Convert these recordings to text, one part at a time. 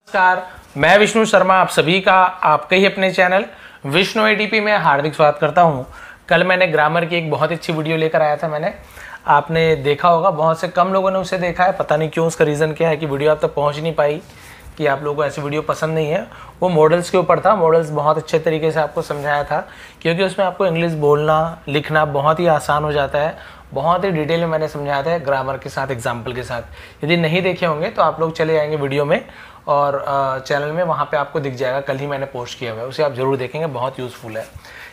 नमस्कार, मैं विष्णु शर्मा आप सभी का आपके ही अपने चैनल विष्णु एडीपी में हार्दिक स्वागत करता हूं। कल मैंने ग्रामर की एक बहुत अच्छी वीडियो लेकर आया था। आपने देखा होगा, बहुत से कम लोगों ने उसे देखा है। पता नहीं क्यों, उसका रीज़न क्या है कि वीडियो आप तक पहुंच नहीं पाई, कि आप लोगों को ऐसी वीडियो पसंद नहीं है। वो मॉडल्स के ऊपर था। मॉडल्स बहुत अच्छे तरीके से आपको समझाया था, क्योंकि उसमें आपको इंग्लिश बोलना लिखना बहुत ही आसान हो जाता है। बहुत ही डिटेल में मैंने समझाया था, ग्रामर के साथ, एग्जाम्पल के साथ। यदि नहीं देखे होंगे तो आप लोग चले जाएंगे वीडियो में और चैनल में, वहाँ पे आपको दिख जाएगा। कल ही मैंने पोस्ट किया हुआ है, उसे आप जरूर देखेंगे, बहुत यूज़फुल है।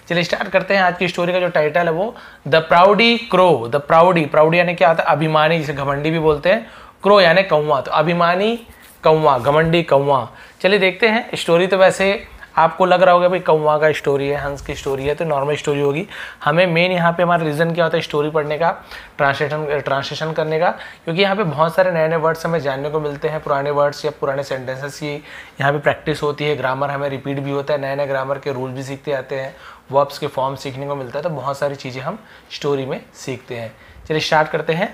चलिए स्टार्ट करते हैं। आज की स्टोरी का जो टाइटल है वो द प्राउडी क्रो। द प्राउडी, प्राउडी यानी क्या होता है? अभिमानी, जिसे घमंडी भी बोलते हैं। क्रो यानी कौवा, तो अभिमानी कौवा, घमंडी कौवा। चलिए देखते हैं। स्टोरी तो वैसे आपको लग रहा होगा भाई कौवा का स्टोरी है, हंस की स्टोरी है, तो नॉर्मल स्टोरी होगी। हमें मेन यहाँ पे हमारा रीज़न क्या होता है स्टोरी पढ़ने का, ट्रांसलेशन करने का, क्योंकि यहाँ पे बहुत सारे नए नए वर्ड्स हमें जानने को मिलते हैं। पुराने वर्ड्स या पुराने सेंटेंसेस की यहाँ पे प्रैक्टिस होती है। ग्रामर हमें रिपीट भी होता है, नए नए ग्रामर के रूल भी सीखते आते हैं, वर्ब्स के फॉर्म सीखने को मिलता है। तो बहुत सारी चीज़ें हम स्टोरी में सीखते हैं। चलिए स्टार्ट करते हैं।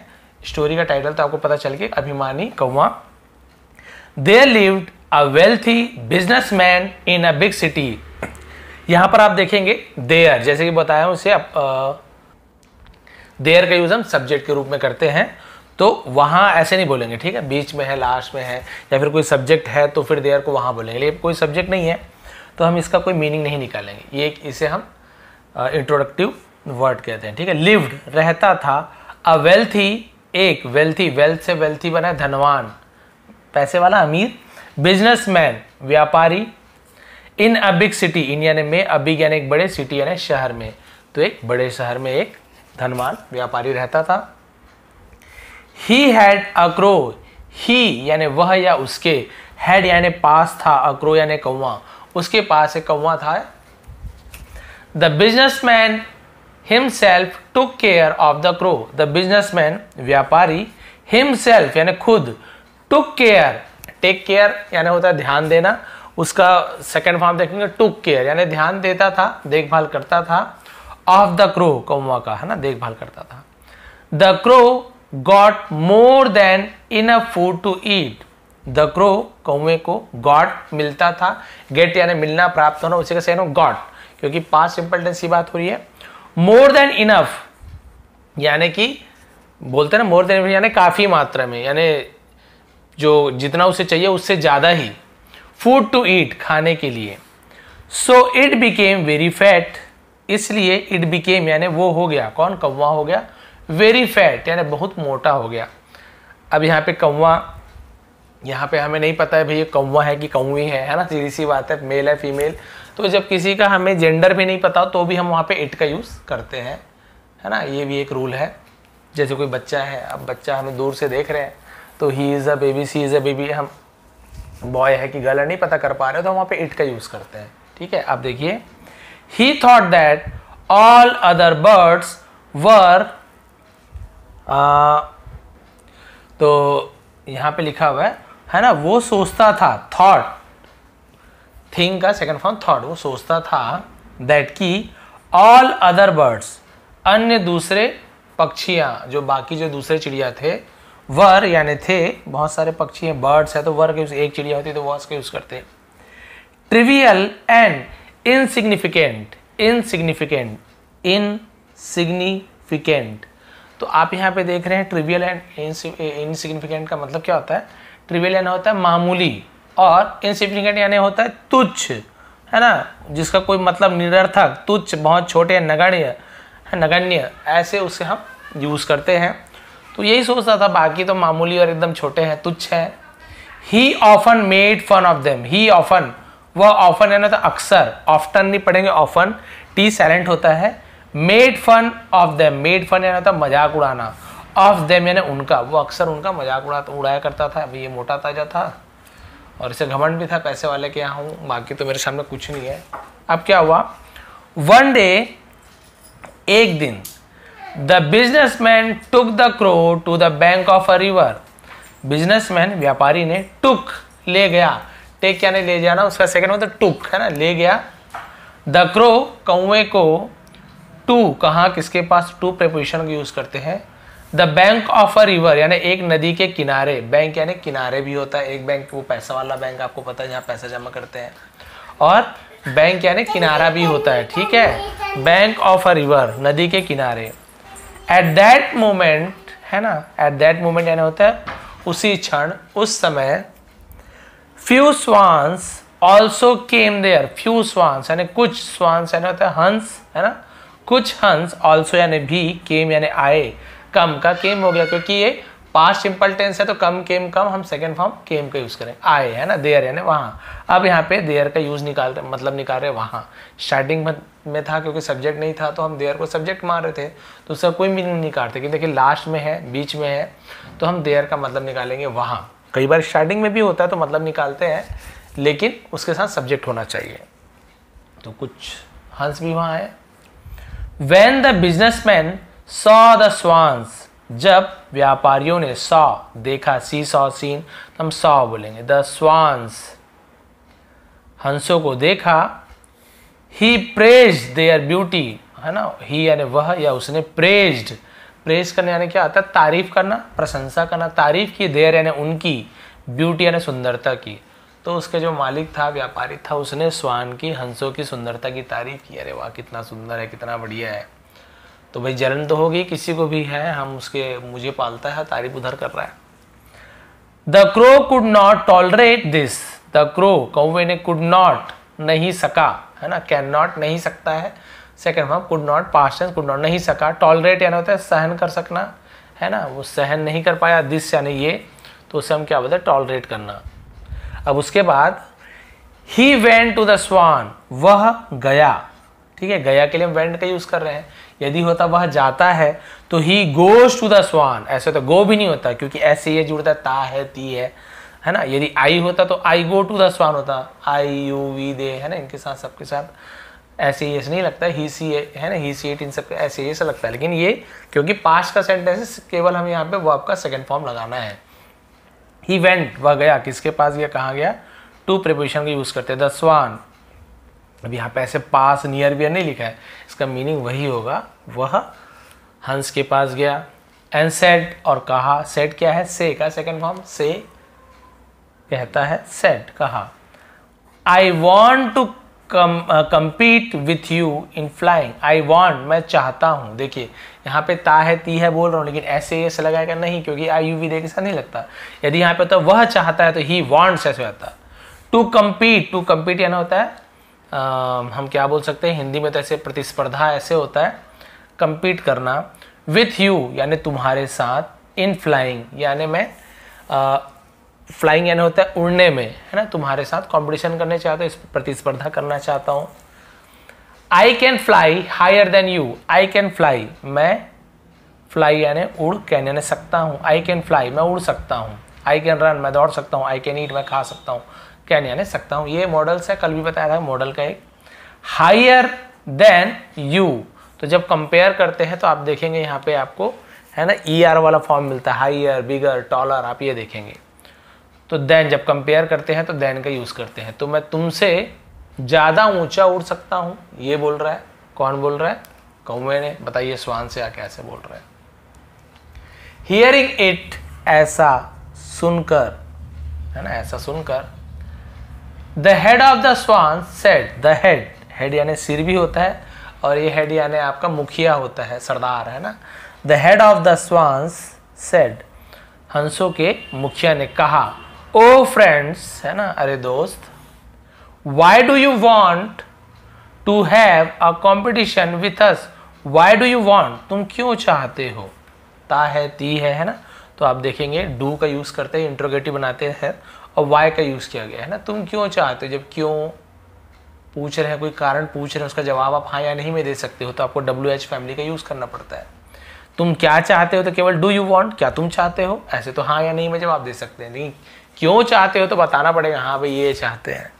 स्टोरी का टाइटल तो आपको पता चल गया, अभिमानी कौवा। There lived a wealthy businessman in a big city। यहां पर आप देखेंगे there, जैसे कि बताया उसे there का यूज हम सब्जेक्ट के रूप में करते हैं, तो वहां ऐसे नहीं बोलेंगे, ठीक है? बीच में है, लास्ट में है, या फिर कोई सब्जेक्ट है तो फिर there को वहां बोलेंगे। लेकिन कोई सब्जेक्ट नहीं है तो हम इसका कोई मीनिंग नहीं निकालेंगे। ये इसे हम इंट्रोडक्टिव वर्ड कहते हैं, ठीक है? लिव्ड रहता था, अ वेल्थी एक, वेल्थी वेल्थ से वेल्थी बना धनवान, पैसे वाला, अमीर, बिजनेसमैन व्यापारी, इन अ बिग सिटी, इन यानी में, अ बिग यानी एक बड़े, सिटी यानी शहर में, तो एक बड़े शहर में एक धनवान व्यापारी रहता था। ही हैड अ क्रो, ही यानी वह या उसके, हैड यानी पास था, अ क्रो यानी कौवा, उसके पास एक कौवा था। The businessman himself took care of the crow, the businessman व्यापारी, हिमसेल्फ यानी खुद, टुक केयर, टेक केयर यानी होता है ध्यान देना, उसका सेकंड फॉर्म देखेंगे टुक केयर यानी ध्यान देता था, देखभाल करता था, ऑफ द क्रो कौवा का, है ना, देखभाल करता था। The crow got more than enough food to eat, the crow कौवे को गॉट मिलता था, गेट यानी मिलना, प्राप्त होना, उसी का सेनो गॉट, क्योंकि पास्ट सिंपल टेंस की बात हो रही है। मोर देन इनफ यानी कि बोलते हैं ना, मोर देन यानी काफी मात्रा में, यानी जो जितना उसे चाहिए उससे ज़्यादा ही, फूड टू ईट खाने के लिए। So it became very fat, इसलिए इट बिकेम यानी वो हो गया, कौन? कौवा हो गया, वेरी फैट यानी बहुत मोटा हो गया। अब यहाँ पे कौवा, यहाँ पे हमें नहीं पता है भाई ये कौवा है कि कौवी है ना, सीधी सी बात है, मेल है फीमेल। तो जब किसी का हमें जेंडर भी नहीं पता तो भी हम वहाँ पे इट का यूज़ करते हैं, है ना, ये भी एक रूल है। जैसे कोई बच्चा है, अब बच्चा हमें दूर से देख रहे हैं तो he is a baby, she is a baby, हम बॉय है कि गर्ल है नहीं पता कर पा रहे, तो हम वहाँ पे इट का यूज़ करते हैं, ठीक है? अब देखिए, ही thought that all other birds वर, तो यहाँ पे लिखा हुआ है ना, वो सोचता था, थॉट, थिंग का सेकंड फॉर्म थॉट, वो सोचता था दैट की ऑल अदर बर्ड्स, अन्य दूसरे पक्षियाँ, जो बाकी जो दूसरे चिड़िया थे, वर यानी थे, बहुत सारे पक्षी हैं, बर्ड्स है तो वर के एक चिड़िया होती है तो वर्ड्स का यूज करते हैं। Trivial and insignificant, insignificant, insignificant, तो आप यहाँ पे देख रहे हैं ट्रिवियल एंड इनसिग्निफिकेंट का मतलब क्या होता है? ट्रिवियल यानी होता है मामूली, और इनसिग्निफिकेंट यानी होता है तुच्छ, है ना, जिसका कोई मतलब निरर्थक, तुच्छ, बहुत छोटे, नगण्य, नगण्य, ऐसे उसे हम यूज करते हैं। तो यही सोचता था, बाकी तो मामूली और एकदम छोटे हैं, तुच्छ है। He often made fun of them, he often, वह ऑफन यानी तो अक्सर, ऑफ्टन नहीं पढ़ेंगे, ऑफन, टी साइलेंट होता है। Made fun of them, made fun यानी होता मजाक उड़ाना, ऑफ देम यानी उनका, वो अक्सर उनका मजाक उड़ाया करता था। अभी ये मोटा ताजा था और इसे घमंड भी था, पैसे वाले के यहाँ हूँ, बाकी तो मेरे सामने कुछ नहीं है। अब क्या हुआ? वन डे, एक दिन, the businessman took the crow to the bank of a river, businessman व्यापारी ने टुक ले गया, टेक यानी ले जाना, उसका सेकंड मतलब टुक, है ना, ले गया। द क्रो कौवे को, टू कहाँ किसके पास, टू प्रीपोजिशन को यूज करते हैं, the bank of a river यानी एक नदी के किनारे, बैंक यानी किनारे भी होता है, एक बैंक वो पैसा वाला बैंक आपको पता है जहाँ पैसा जमा करते हैं, और बैंक यानी किनारा भी होता है, ठीक है। बैंक ऑफ अ रिवर नदी के किनारे। एट दैट मोमेंट है ना, एट दैट मोमेंट यानी होता है उसी क्षण, उस समय। Few swans also came there, few swans यानी कुछ, स्वान्स यानी होता है हंस है ना, कुछ हंस, ऑल्सो यानी भी, केम यानी आए, कम का केम हो गया क्योंकि ये पास्ट सिंपल टेंस है तो कम केम कम, हम सेकंड फॉर्म केम का यूज करें, आए है ना, देयर यानी वहां। अब यहाँ पे देयर का यूज निकाल रहे, मतलब निकाल रहे वहां। स्टार्टिंग में था क्योंकि सब्जेक्ट नहीं था तो हम देयर को सब्जेक्ट मान रहे थे, तो उसका कोई मीनिंग नहीं निकालते कि देखिए लास्ट में है, बीच में है, तो हम देयर का मतलब निकालेंगे वहां। कई बार स्टार्टिंग में भी होता है तो मतलब निकालते हैं, लेकिन उसके साथ सब्जेक्ट होना चाहिए। तो कुछ हंस भी वहां है। When the businessman saw the swans, जब व्यापारियों ने saw देखा, see saw seen, हम saw बोलेंगे, the swans हंसों को देखा, he praised their beauty है ना, he यानी वह या उसने, praised praise करने यानी क्या आता है, तारीफ करना, प्रशंसा करना, तारीफ की, their यानी उनकी, beauty यानी सुंदरता की। तो उसके जो मालिक था, व्यापारी था, उसने स्वान की, हंसों की सुंदरता की तारीफ की, अरे वाह कितना सुंदर है, कितना बढ़िया है। तो भाई जलन तो होगी, किसी को भी है, हम उसके, मुझे पालता है, तारीफ उधर कर रहा है। The crow could not tolerate this, the crow कौवे ने, कुड नॉट नहीं सका है ना, कैन नॉट नहीं सकता है, second form could not, past tense could not नहीं सका, टॉलरेट यानी होता है सहन कर सकना है ना, वो सहन नहीं कर पाया, दिस यानी ये, तो उसे हम क्या बोलते हैं, टॉलरेट करना। अब उसके बाद ही वेंट टू द स्वान, वह गया, ठीक है, गया के लिए हम वेंट का यूज कर रहे हैं। यदि होता वह जाता है तो ही गोज टू द स्वान, ऐसे तो गो भी नहीं होता क्योंकि ऐसे ये जुड़ता है, ता है, ती है ना। यदि आई होता तो आई गो टू द स्वान होता, आई यू वी दे है ना, इनके साथ सबके साथ ऐसे ही ऐसे नहीं लगता, ही सी है ना, ही सी इट, इन सब ऐसे ऐसा लगता है, लेकिन ये क्योंकि पास्ट का सेंटेंस केवल हम यहाँ पे वर्ब का सेकंड फॉर्म लगाना है। ही वेंट वह गया, किसके पास गया, कहाँ गया, टू प्रीपोजिशन का यूज करते हैं, द स्वान। अब यहाँ पे ऐसे पास नियर बियर नहीं लिखा है, इसका मीनिंग वही होगा, वह हंस के पास गया। एंड सेड और कहा, सेड क्या है, से का सेकंड फॉर्म, से कहता है, सेड कहा। I want to compete with you in flying, I want मैं चाहता हूँ। देखिए यहाँ पे ता है, ती है बोल रहा हूँ, लेकिन ऐसे ऐसे लगाएगा नहीं क्योंकि आई यू वी दे के साथ नहीं लगता। यदि यहाँ पे तो वह चाहता है तो ही wants ऐसे होता। टू compete यानी होता है हम क्या बोल सकते हैं हिंदी में, तो ऐसे प्रतिस्पर्धा ऐसे होता है, compete करना। with you यानी तुम्हारे साथ, in flying यानी मैं फ्लाइंग यानी होता है उड़ने में, है ना, तुम्हारे साथ कंपटीशन करने चाहता हूँ, इस प्रतिस्पर्धा करना चाहता हूँ। I can fly higher than you, I can fly मैं, फ्लाई यानी उड़, कैन यानी सकता हूँ, आई कैन फ्लाई मैं उड़ सकता हूँ। आई कैन रन मैं दौड़ सकता हूँ, आई कैन ईट मैं खा सकता हूँ, कैन यानी सकता हूँ। ये मॉडल्स है, कल भी बताया था मॉडल का एक। हायर देन यू, तो जब कंपेयर करते हैं तो आप देखेंगे यहाँ पे आपको है ना ER वाला फॉर्म मिलता है, हायर, बिगर, टॉलर, आप ये देखेंगे। तो देन जब कंपेयर करते हैं तो देन का यूज करते हैं। तो मैं तुमसे ज्यादा ऊंचा उड़ सकता हूं, ये बोल रहा है। कौन बोल रहा है, कौवे ने। बताइए स्वान से आके ऐसे बोल रहा है। हियरिंग इट ऐसा सुनकर, है ना, ऐसा सुनकर। The head of the swan said, the head, head यानी सिर भी होता है, और ये हेड यानी आपका मुखिया होता है, सरदार, है ना। The head of the swans said, हंसों के मुखिया ने कहा। ओ फ्रेंड्स, है ना, अरे दोस्त। Why do you want to have a competition with us, why do you want, तुम क्यों चाहते हो। ता है, ती है ना, तो आप देखेंगे डू का यूज करते हैं, इंट्रोगेटिव बनाते हैं, और वाई का यूज किया गया है ना। तुम क्यों चाहते हो, जब क्यों पूछ रहे हैं, कोई कारण पूछ रहे हैं, उसका जवाब आप हाँ या नहीं में दे सकते हो, तो आपको WH फैमिली का यूज करना पड़ता है। तुम क्या चाहते हो तो केवल डू यू वांट, क्या तुम चाहते हो, ऐसे तो हाँ या नहीं में जवाब दे सकते हैं। नहीं, क्यों चाहते हो तो बताना पड़ेगा, हाँ भाई ये चाहते हैं।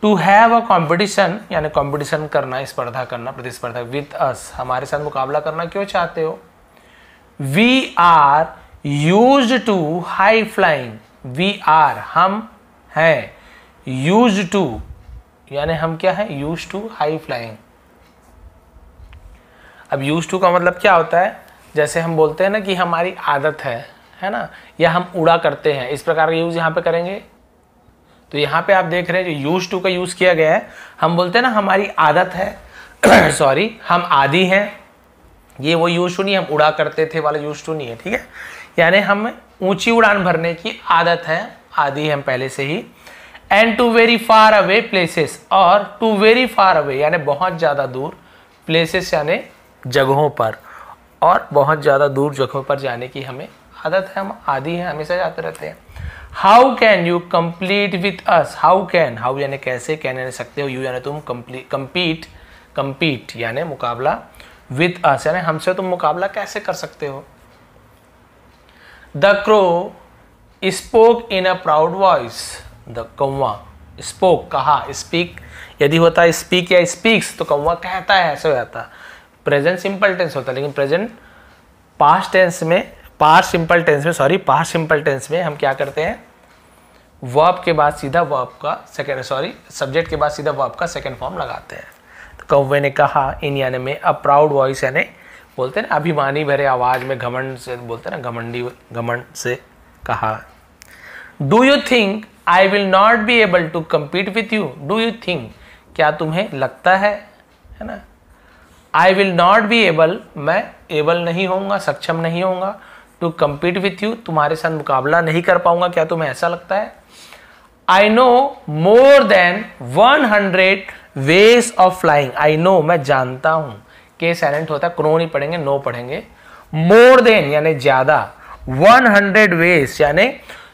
टू हैव अ कॉम्पिटिशन यानी कॉम्पिटिशन करना, स्पर्धा करना, प्रतिस्पर्धा। विथ अस, हमारे साथ मुकाबला करना क्यों चाहते हो। We are used to high flying, we are हम हैं, यूज्ड टू यानी हम क्या है, यूज्ड टू हाई फ्लाइंग। अब यूज टू का मतलब क्या होता है, जैसे हम बोलते हैं ना कि हमारी आदत है ना, या हम उड़ा करते हैं, इस प्रकार का यूज यहाँ पे करेंगे। तो यहाँ पे आप देख रहे हैं जो यूज टू का यूज किया गया है, हम बोलते हैं ना हमारी आदत है सॉरी, हम आदी हैं, ये वो यूज टू नहीं, हम उड़ा करते थे वाला यूज टू नहीं है, ठीक है। यानी हम ऊंची उड़ान भरने की आदत है, आदी है हम पहले से ही। And to very far away places, और टू वेरी फार अवे यानी बहुत ज़्यादा दूर, प्लेसेस यानी जगहों पर, और बहुत ज़्यादा दूर जगहों पर जाने की हमें आदत है, हम आदी हैं, हमेशा जाते रहते हैं। How can you complete with us, how can, how यानी कैसे, कैन यानी सकते हो, यू यानी तुम, कंपीट यानी मुकाबला, विथ अस यानी हमसे तुम मुकाबला कैसे कर सकते हो। The crow spoke in a proud voice, the कौवा स्पोक कहा, स्पीक यदि होता है स्पीक या स्पीक्स तो कौवा कहता है, ऐसे हो जाता। प्रेजेंट सिंपल टेंस होता है, लेकिन प्रेजेंट पास्ट सिंपल टेंस में हम क्या करते हैं, वर्ब के बाद सीधा वर्ब का सब्जेक्ट के बाद सीधा वर्ब का सेकंड फॉर्म लगाते हैं। तो कौवे ने कहा, इन यानी में, अ प्राउड वॉइस यानी बोलते हैं ना अभिमानी भरे आवाज में, घमंड से बोलते हैं ना, घमंड से कहा। Do you think I will not be able to compete with you, do you think क्या तुम्हें लगता है ना, I will not be able मैं एबल नहीं होऊंगा, सक्षम नहीं होऊंगा, टू कम्पीट विथ यू तुम्हारे साथ मुकाबला नहीं कर पाऊंगा, क्या तुम्हें ऐसा लगता है। I know more than 100 ways of flying, I know मैं जानता हूं, के साइलेंट होता है, क्रो नहीं पढ़ेंगे, नो पढ़ेंगे। मोर देन यानी ज्यादा, 100 वेज यानी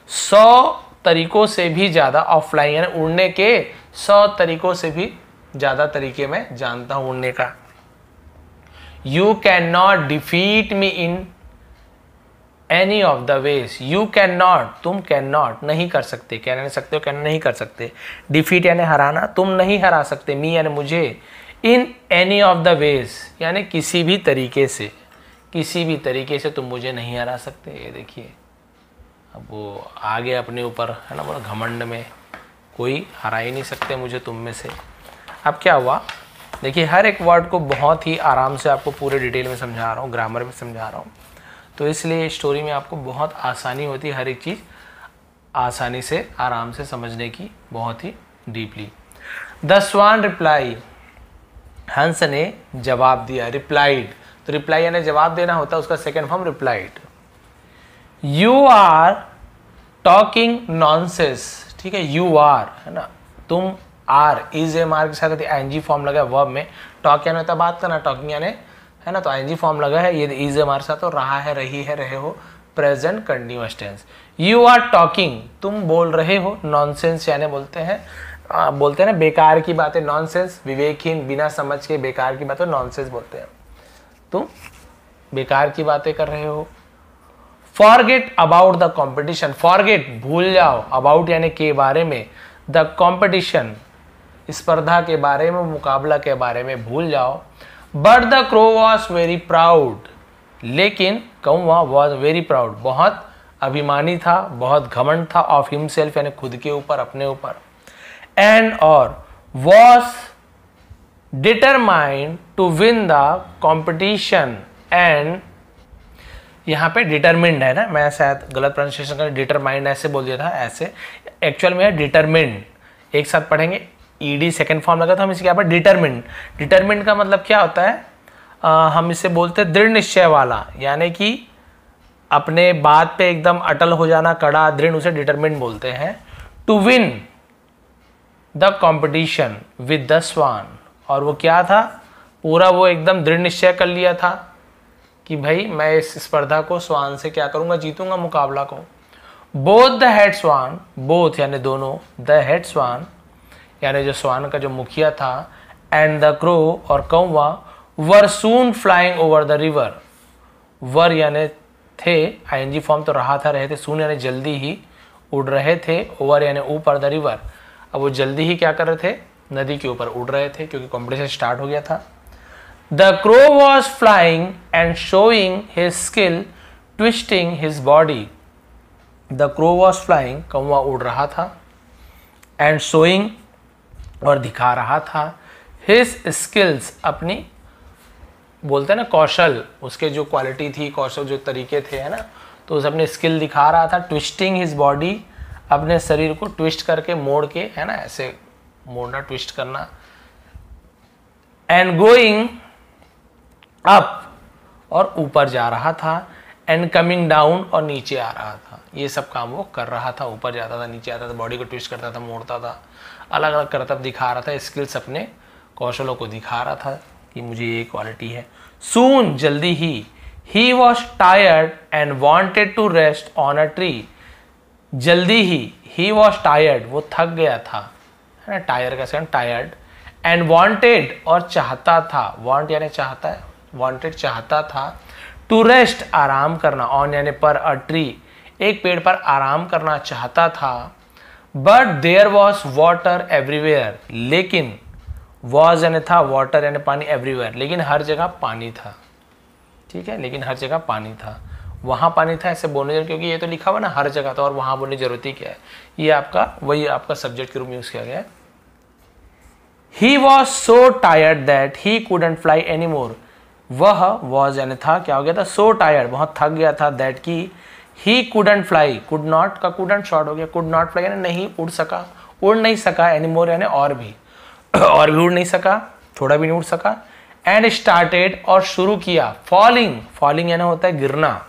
100 तरीकों से भी ज्यादा, ऑफ फ्लाइंग यानी उड़ने के 100 तरीकों से भी ज्यादा तरीके मैं जानता हूं उड़ने का। You can not defeat me in any of the ways, you can not तुम कैन नॉट नहीं कर सकते, कह नहीं सकते हो, कैन नहीं कर सकते, डिफीट यानी हराना, तुम नहीं हरा सकते, मी यानी मुझे, in any of the ways यानी किसी भी तरीके से, किसी भी तरीके से तुम मुझे नहीं हरा सकते। ये देखिए अब वो आगे अपने ऊपर है ना, बोला घमंड में, कोई हरा ही नहीं सकते मुझे तुम में से। अब क्या हुआ देखिए, हर एक वर्ड को बहुत ही आराम से आपको पूरे डिटेल में समझा रहा हूँ, ग्रामर में समझा रहा हूँ, तो इसलिए स्टोरी में आपको बहुत आसानी होती है, हर एक चीज़ आसानी से आराम से समझने की, बहुत ही डीपली। द स्वान रिप्लाई, हंस ने जवाब दिया, रिप्लाइड, तो रिप्लाई यानी जवाब देना होता है, उसका second form replied. You are talking nonsense, ठीक है, यू आर है ना, तुम, आर इज एम आर के साथ आईएनजी फॉर्म लगा है वर्ब में, टॉक यानी होता है बात करना, टॉकिंग यानी है ना, तो आईएनजी फॉर्म लगा है, ये इज एम आर साथ, तो रहा है, रही है, रहे हो, present continuous tense. You are talking तुम बोल रहे हो, नॉनसेंस यानी बोलते हैं ना बेकार की बातें, नॉनसेंस विवेकहीन, बिना समझ के बेकार की बातें नॉनसेंस बोलते हैं, तुम बेकार की बातें कर रहे हो। Forget about the competition, forget भूल जाओ, अबाउट यानी के बारे में, द कॉम्पिटिशन स्पर्धा के बारे में, मुकाबला के बारे में भूल जाओ। But the crow was very proud, लेकिन कौवा वॉज वेरी प्राउड बहुत अभिमानी था, बहुत घमंड था, ऑफ हिमसेल्फ यानी खुद के ऊपर, अपने ऊपर। एंड और was determined to win the competition, and यहाँ पे डिटरमिंड है ना, मैं शायद गलत प्रोनाउंसिएशन कर, डिटरमाइंड ऐसे बोल दिया था, ऐसे एक्चुअल में है डिटरमिंड, एक साथ पढ़ेंगे, ईडी सेकंड फॉर्म लगा था, हम इसके यहाँ पर डिटरमिंड, डिटरमिंड का मतलब क्या होता है, हम इसे बोलते हैं दृढ़ निश्चय वाला, यानी कि अपने बात पे एकदम अटल हो जाना, कड़ा दृढ़, उसे डिटरमिंड बोलते हैं। To win the competition with the swan, और वो क्या था, पूरा वो एकदम दृढ़ निश्चय कर लिया था कि भाई मैं इस स्पर्धा को स्वान से क्या करूंगा, जीतूंगा मुकाबला को। Both the head swan, both यानी दोनों, द हेड स्वान यानी जो स्वान का जो मुखिया था, एंड द क्रो और कौवा, वर सून फ्लाइंग ओवर द रिवर, वर यानी थे, आईएनजी फॉर्म तो रहा था, रहे थे, सून यानी जल्दी ही उड़ रहे थे, ओवर यानी ऊपर, द रिवर अब वो जल्दी ही क्या कर रहे थे, नदी के ऊपर उड़ रहे थे, क्योंकि कॉम्पिटिशन स्टार्ट हो गया था। The crow was flying and showing his skill twisting his body, the crow was flying कौवा उड़ रहा था, एंड शोइंग और दिखा रहा था, हिज स्किल्स अपनी बोलते हैं ना कौशल, उसके जो क्वालिटी थी, कौशल जो तरीके थे, है ना, तो उस अपने स्किल दिखा रहा था। ट्विस्टिंग हिज बॉडी, अपने शरीर को ट्विस्ट करके, मोड़ के, है ना, ऐसे मोड़ना, ट्विस्ट करना। एंड गोइंग अप, और ऊपर जा रहा था। एंड कमिंग डाउन, और नीचे आ रहा था। ये सब काम वो कर रहा था, ऊपर जाता था, नीचे आता था, बॉडी को ट्विस्ट करता था, मोड़ता था, अलग अलग करतब दिखा रहा था, स्किल्स अपने कौशलों को दिखा रहा था कि मुझे ये क्वालिटी है। सून, जल्दी ही was tired and wanted to rest on a tree. जल्दी ही वॉज टायर्ड, वो थक गया था, है ना, टायर का सेकंड टायर्ड। एंड वॉन्टेड, और चाहता था, वॉन्ट यानी चाहता है, वॉन्टेड चाहता था। टू रेस्ट, आराम करना, ऑन यानी पर, अ ट्री, एक पेड़ पर आराम करना चाहता था। But there was water everywhere, लेकिन वॉज यानी था, वाटर यानी पानी, एवरीवेयर लेकिन हर जगह पानी था। ठीक है, लेकिन हर जगह पानी था, वहाँ पानी था ऐसे बोलने जरूरत, क्योंकि ये तो लिखा हुआ ना हर जगह, तो और वहाँ बोलने की जरूरत ही क्या है। ये आपका वही आपका सब्जेक्ट के रूप में यूज किया गया है। He was so tired that he couldn't fly any more, वह वॉज यानी था, क्या हो गया था, सो टायर्ड, बहुत थक गया था, दैट की he couldn't fly, could not का कुडंट शॉर्ट हो गया, कुड नॉट फ्लाई यानी नहीं उड़ सका, उड़ नहीं सका, एनी मोर यानी और भी और भी उड़ नहीं सका, थोड़ा भी नहीं उड़ सका। एंड स्टार्टेड, और शुरू किया। फॉलिंग, फॉलिंग यानी होता है गिरना।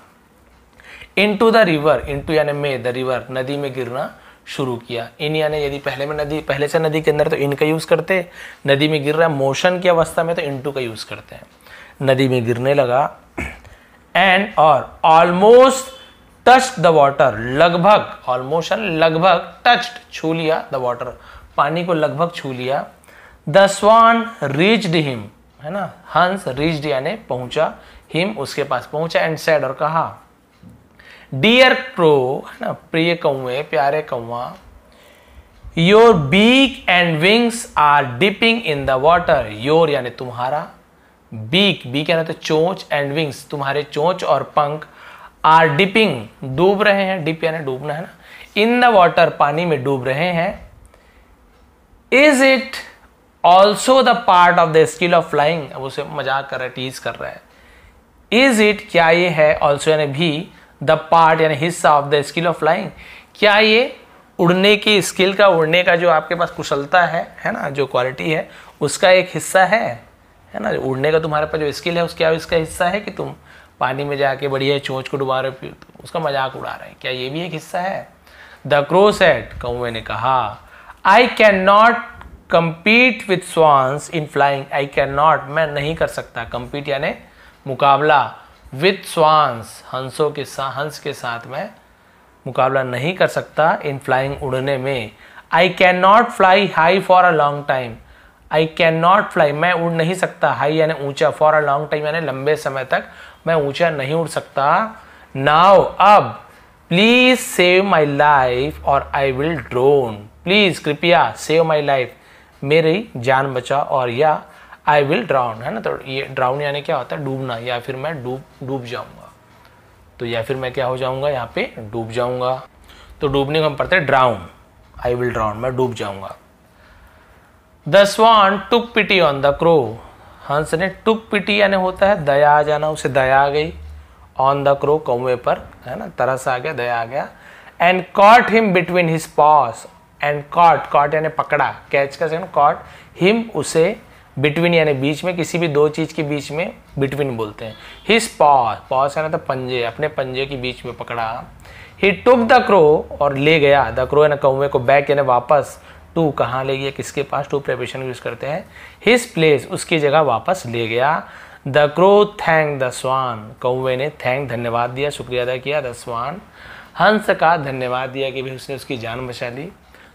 इनटू द रिवर, इनटू यानी में, द रिवर नदी में गिरना शुरू किया। इन यानी यदि पहले में नदी, पहले से नदी के अंदर तो इन का यूज करते, नदी में गिर रहा है मोशन की अवस्था में तो इनटू का यूज करते हैं। नदी में गिरने लगा। एंड, और ऑलमोस्ट टच द वाटर, लगभग, ऑलमोस्ट लगभग, टच्ड छू लिया, द वाटर पानी को लगभग छू लिया। द स्वान रीच्ड हिम, है ना, हंस, रीच्ड यानी पहुंचा, हिम उसके पास पहुंचा। एंड सेड, और कहा, डियर क्रो, है ना, प्रिय कौवे, प्यारे कौवा, your beak and wings are dipping in the water. Your यानी तुम्हारा, बीक, बीक यानी तो चोंच, एंड विंग्स तुम्हारे चोंच और पंख, आर डिपिंग डूब रहे हैं, डिप यानी डूबना, है ना, इन द वाटर पानी में डूब रहे हैं। Is it also the part of the skill of flying, अब उसे मजाक कर रहा है, टीज कर रहा है। इज इट, क्या ये है, ऑल्सो यानी भी, द पार्ट यानी हिस्सा, of the skill of flying, क्या ये उड़ने की स्किल का, उड़ने का जो आपके पास कुशलता है ना, जो क्वालिटी है उसका एक हिस्सा है ना, उड़ने का तुम्हारे पास जो स्किल है उसका इसका हिस्सा है कि तुम पानी में जाके बढ़िया चोंच को डुबा रहे हो, उसका मजाक उड़ा रहे हैं, क्या ये भी एक हिस्सा है। द क्रो सेड, कौवे ने कहा, I can not compete with swans in flying, I cannot, मैं नहीं कर सकता, compete यानी मुकाबला, with swans हंसों के साथ, हंस के साथ मैं मुकाबला नहीं कर सकता, in flying उड़ने में। I cannot fly high for a long time, I cannot fly मैं उड़ नहीं सकता, high यानी ऊंचा, for a long time यानी लंबे समय तक मैं ऊंचा नहीं उड़ सकता। Now अब प्लीज सेव माई लाइफ और आई विल ड्रोन, प्लीज कृपया, सेव माई लाइफ मेरी जान बचा, और या आई विल ड्राउन, है ना, तो ये ड्राउन यानी क्या होता है, डूबना, या फिर मैं डूब जाऊंगा, तो या फिर मैं क्या हो जाऊंगा, यहाँ पे डूब जाऊंगा, तो डूबने को हम पढ़ते हैं ड्राउन, आई विल ड्राउन, मैं डूब जाऊंगा। The swan took pity on the crow, हंस ने टुक पिटी यानी होता है दया आ जाना, उसे दया आ गई, ऑन द क्रो कौवे पर, है ना, तरस आ गया, दया आ गया। And caught him between his paws, and caught, caught यानी पकड़ा, कैच का सेकंड, कॉट हिम उसे, बिटवीन यानी बीच में, किसी भी दो चीज के बीच में बिटवीन बोलते हैं। हिज पॉस, पॉस यानी तो पंजे, अपने पंजे के बीच में पकड़ा। ही टुक द क्रो, और ले गया, द क्रो यानी कौवे को, बैक यानी वापस, टू कहाँ ले गया, किसके पास, टू प्रेपोजिशन यूज करते हैं। हिज प्लेस उसकी जगह वापस ले गया। द क्रो थैंक द स्वान, कौवे ने थैंक धन्यवाद दिया, शुक्रिया अदा किया, द स्वान हंस का धन्यवाद दिया कि भाई उसने उसकी जान बचा ली।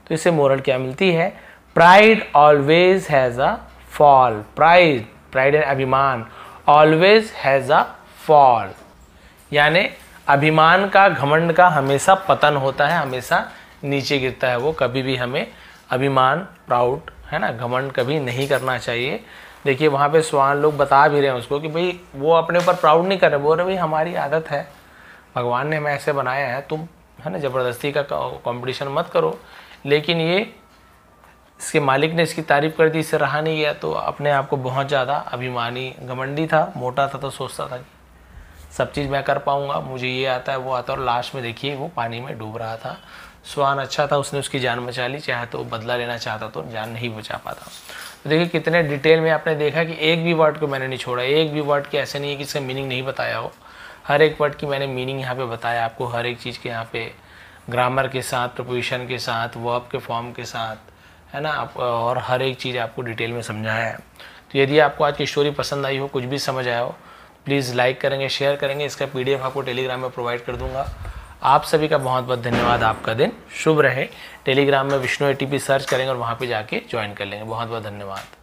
तो इससे मोरल क्या मिलती है, pride always has a fall, pride, pride and अभिमान, ऑलवेज हैज अ फॉल यानी अभिमान का, घमंड का हमेशा पतन होता है, हमेशा नीचे गिरता है वो, कभी भी हमें अभिमान, प्राउड, है ना, घमंड कभी नहीं करना चाहिए। देखिए वहाँ पे स्वान लोग बता भी रहे हैं उसको कि भाई वो अपने ऊपर प्राउड नहीं कर रहे, बोल रहे भाई हमारी आदत है, भगवान ने हमें ऐसे बनाया है, तुम, है ना, ज़बरदस्ती का कंपटीशन मत करो। लेकिन ये इसके मालिक ने इसकी तारीफ़ कर दी, इससे रहा नहीं गया, तो अपने आप को बहुत ज़्यादा अभिमानी घमंडी था, मोटा था, तो सोचता था कि सब चीज़ मैं कर पाऊँगा, मुझे ये आता है वो आता है, और लास्ट में देखिए वो पानी में डूब रहा था। स्वान अच्छा था, उसने उसकी जान बचा ली, चाहे तो बदला लेना चाहता तो जान नहीं बचा पाता। तो देखिए कितने डिटेल में आपने देखा कि एक भी वर्ड को मैंने नहीं छोड़ा, एक भी वर्ड की ऐसे नहीं है कि इसका मीनिंग नहीं बताया हो, हर एक वर्ड की मैंने मीनिंग यहाँ पे बताया आपको, हर एक चीज़ के यहाँ पे ग्रामर के साथ, प्रपोजिशन के साथ, वर्ब के फॉर्म के साथ, है ना, आप और हर एक चीज़ आपको डिटेल में समझाया है। तो यदि आपको आज की स्टोरी पसंद आई हो, कुछ भी समझ आया हो, प्लीज़ लाइक करेंगे, शेयर करेंगे, इसका PDF आपको टेलीग्राम में प्रोवाइड कर दूंगा। आप सभी का बहुत बहुत धन्यवाद, आपका दिन शुभ रहे। टेलीग्राम में विष्णु ATP सर्च करेंगे और वहाँ पे जाके ज्वाइन कर लेंगे। बहुत बहुत धन्यवाद।